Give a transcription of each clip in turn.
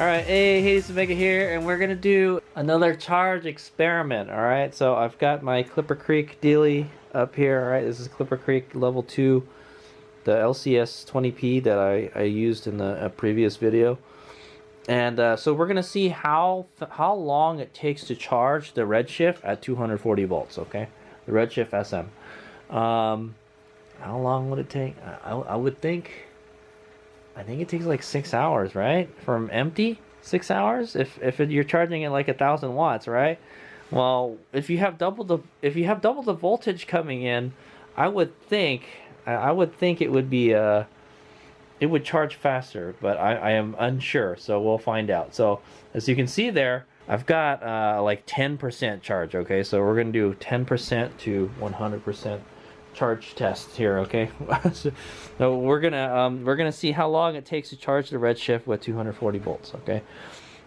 Alright, hey, Hades Omega here, and we're gonna do another charge experiment, alright? So I've got my Clipper Creek dealie up here, alright? This is Clipper Creek level 2, the LCS 20P that I used in the previous video. And so we're gonna see how long it takes to charge the Redshift at 240 volts, okay? The Redshift SM. How long would it take? I would think... I think it takes like 6 hours, right? From empty, 6 hours. If you're charging it like 1,000 watts, right? Well, if you have double the voltage coming in, I would think it would be it would charge faster, but I am unsure, so we'll find out. So as you can see there, I've got like 10% charge. Okay, so we're gonna do 10% to 100% charge test here, okay? So we're gonna see how long it takes to charge the Redshift with 240 volts, okay?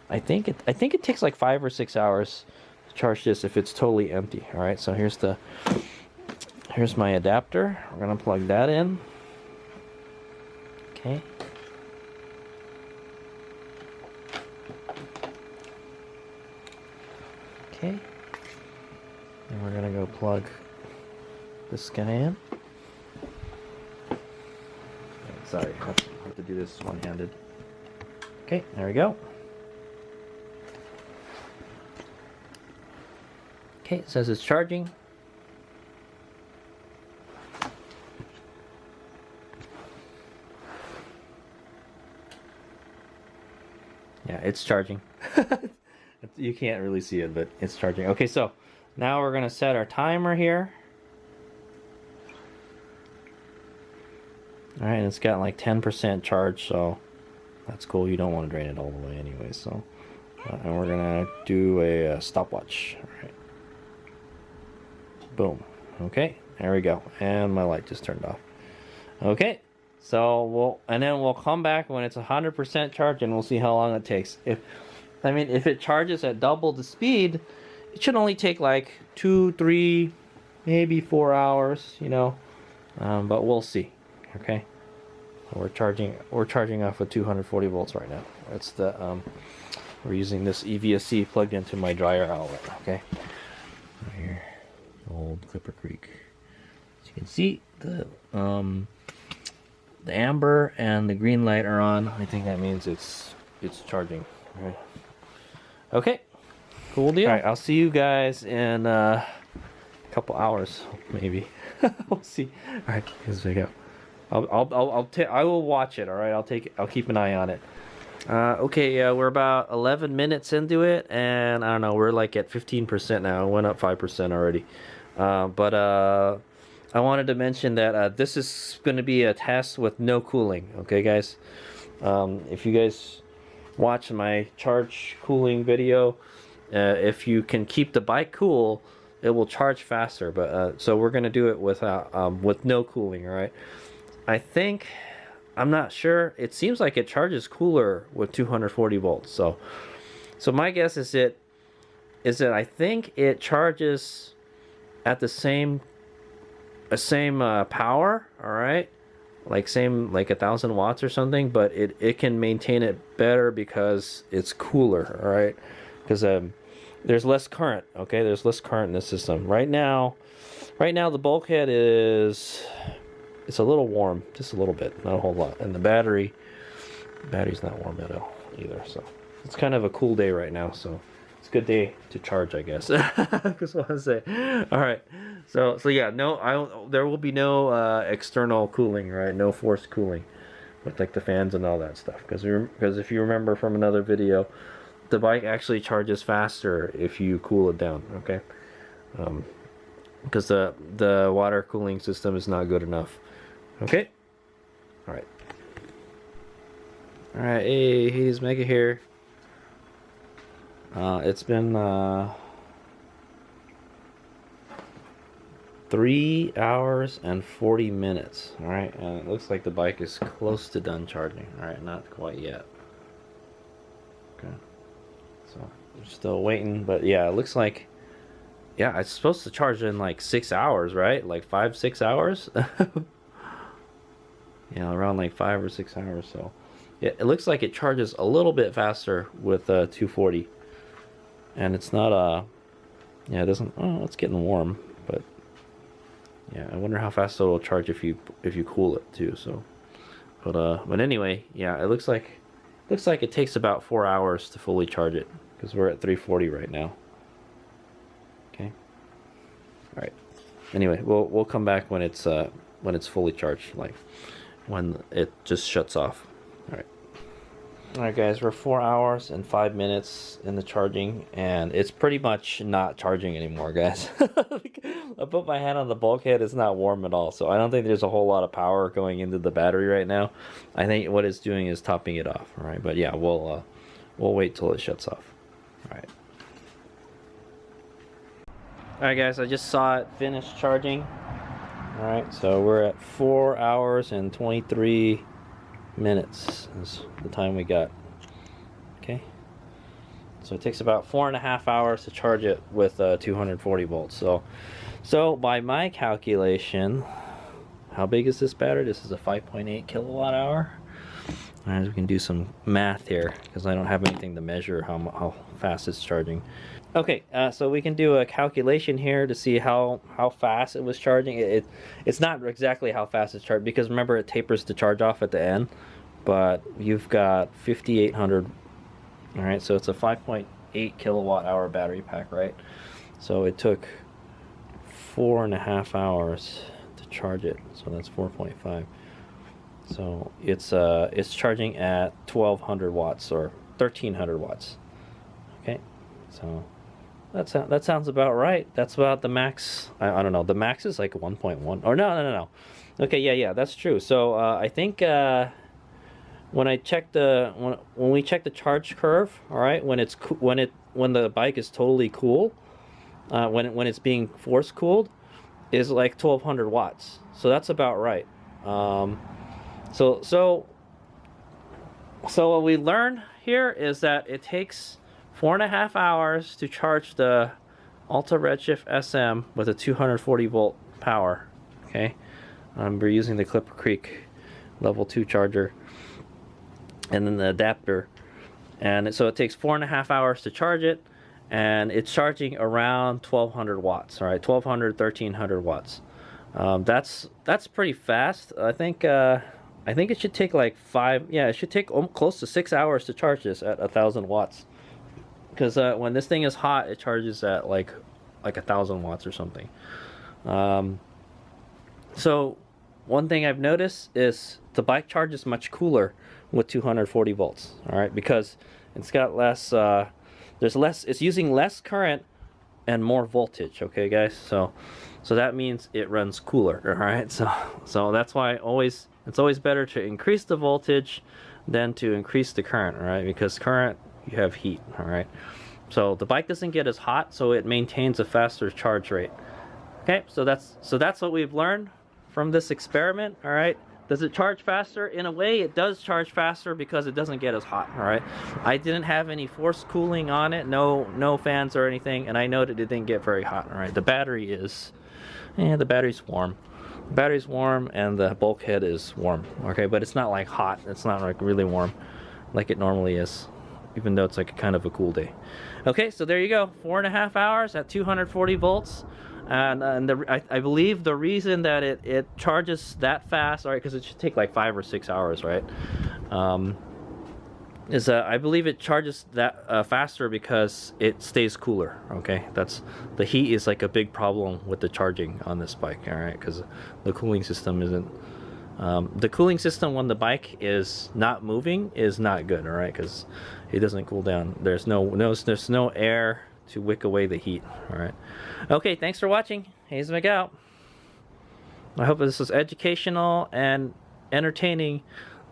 I think it takes like 5 or 6 hours to charge this if it's totally empty. All right, so here's my adapter. We're gonna plug that in. Okay. Okay. And we're gonna go plug this guy in. Sorry, I have to do this one-handed. Okay, there we go. Okay, it says it's charging. Yeah, it's charging. You can't really see it, but it's charging. Okay, so now we're gonna set our timer here. Alright, and it's got like 10% charge, so that's cool. You don't want to drain it all the way anyway, so and we're gonna do a stopwatch. Alright, boom. Okay, there we go, and my light just turned off. Okay, so we'll come back when it's 100% charge, and we'll see how long it takes. If it charges at double the speed, it should only take like 2, 3, maybe 4 hours, you know, but we'll see. Okay, we're charging off with 240 volts right now. That's the we're using this EVSE plugged into my dryer outlet. Okay, right here, old Clipper Creek. As you can see, the amber and the green light are on. I think that means it's charging. Right. Okay, cool deal. All right, I'll see you guys in a couple hours, maybe. We'll see. All right, here's we go. I will watch it. All right, I'll keep an eye on it. Okay, we're about 11 minutes into it, and I don't know, we're like at 15% now. It went up 5% already. But I wanted to mention that this is going to be a test with no cooling. Okay, guys. If you guys watch my charge cooling video, if you can keep the bike cool, it will charge faster. But so we're going to do it with no cooling. All right. I'm not sure. It seems like it charges cooler with 240 volts. So my guess is that I think it charges at the same power. All right, like 1,000 watts or something. But it can maintain it better because it's cooler. All right, because there's less current. Okay, there's less current in the system right now. The bulkhead is. It's a little warm, just a little bit, not a whole lot. And the battery's not warm at all either. So it's kind of a cool day right now. So it's a good day to charge, I guess. I just want to say. All right. So yeah, there will be no external cooling, right? No forced cooling with like the fans and all that stuff. Because if you remember from another video, the bike actually charges faster if you cool it down. Okay. Because the water cooling system is not good enough. Okay. All right. Hey, Hades Mega here. It's been 3 hours and 40 minutes. All right, and it looks like the bike is close to done charging. All right, not quite yet. Okay. So we're still waiting, but yeah, it looks like. Yeah, it's supposed to charge in like 6 hours, right? Like 5-6 hours. Yeah, around like 5 or 6 hours. So it looks like it charges a little bit faster with 240, and it's not yeah, it doesn't. Oh, it's getting warm, but yeah, I wonder how fast it'll charge if you cool it too. So, but anyway, yeah, it looks like it takes about 4 hours to fully charge it because we're at 340 right now. Okay. All right. Anyway, we'll come back when it's fully charged, like when it just shuts off. All right. All right, guys, we're 4 hours and 5 minutes in the charging, and it's pretty much not charging anymore, guys. I put my hand on the bulkhead; it's not warm at all. So I don't think there's a whole lot of power going into the battery right now. I think what it's doing is topping it off. All right, but yeah, we'll wait till it shuts off. All right. All right, guys, I just saw it finish charging. All right, so we're at 4 hours and 23 minutes is the time we got. Okay, so it takes about 4.5 hours to charge it with 240 volts. So by my calculation, how big is this battery? This is a 5.8 kilowatt hour. All right, we can do some math here because I don't have anything to measure how fast it's charging. Okay, so we can do a calculation here to see how fast it was charging. It's not exactly how fast it's charged because remember it tapers to charge off at the end, but you've got 5,800. All right, so it's a 5.8 kilowatt hour battery pack, right? So it took 4.5 hours to charge it, so that's 4.5. So it's charging at 1,200 watts or 1,300 watts. Okay, so that sounds about right. That's about the max. I don't know. The max is like 1.1. Or no. Okay, yeah, that's true. So I think when we check the charge curve, all right, when the bike is totally cool, when it's being force cooled, is like 1,200 watts. So that's about right. So what we learn here is that it takes 4.5 hours to charge the Alta Redshift SM with a 240 volt power. Okay, we're using the Clipper Creek level 2 charger and then the adapter, and so it takes 4.5 hours to charge it, and it's charging around 1,200 watts. All right, 1,200, 1,300 watts. That's pretty fast. I think it should take like it should take close to 6 hours to charge this at 1,000 watts. Because when this thing is hot, it charges at like 1,000 watts or something. So one thing I've noticed is the bike charges much cooler with 240 volts. All right, because it's got less. It's using less current and more voltage. Okay, guys. So that means it runs cooler. All right. So that's why it's always better to increase the voltage than to increase the current. All right, because current, you have heat. All right, so the bike doesn't get as hot, so it maintains a faster charge rate. Okay, so that's what we've learned from this experiment. All right, does it charge faster? In a way, it does charge faster because it doesn't get as hot. All right, I didn't have any forced cooling on it, no fans or anything, and I know that it didn't get very hot. All right, the battery's warm. The battery's warm and the bulkhead is warm. Okay, but it's not like hot. It's not like really warm like it normally is, even though it's like kind of a cool day. Okay, so there you go, 4.5 hours at 240 volts. And I believe the reason that it charges that fast, all right, because it should take like 5 or 6 hours, right, is I believe it charges that faster because it stays cooler. Okay, that's the heat is like a big problem with the charging on this bike. All right, because the cooling system isn't. The cooling system when the bike is not moving is not good. All right, because it doesn't cool down. There's no air to wick away the heat. All right. Okay, thanks for watching. Hayes McGout. I hope this was educational and entertaining.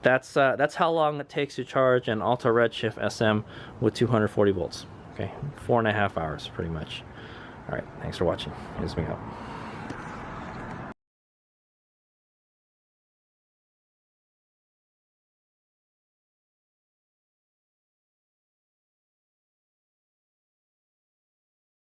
That's how long it takes to charge an Alta Redshift SM with 240 volts. Okay, 4.5 hours pretty much. All right, thanks for watching. Hayes McGout.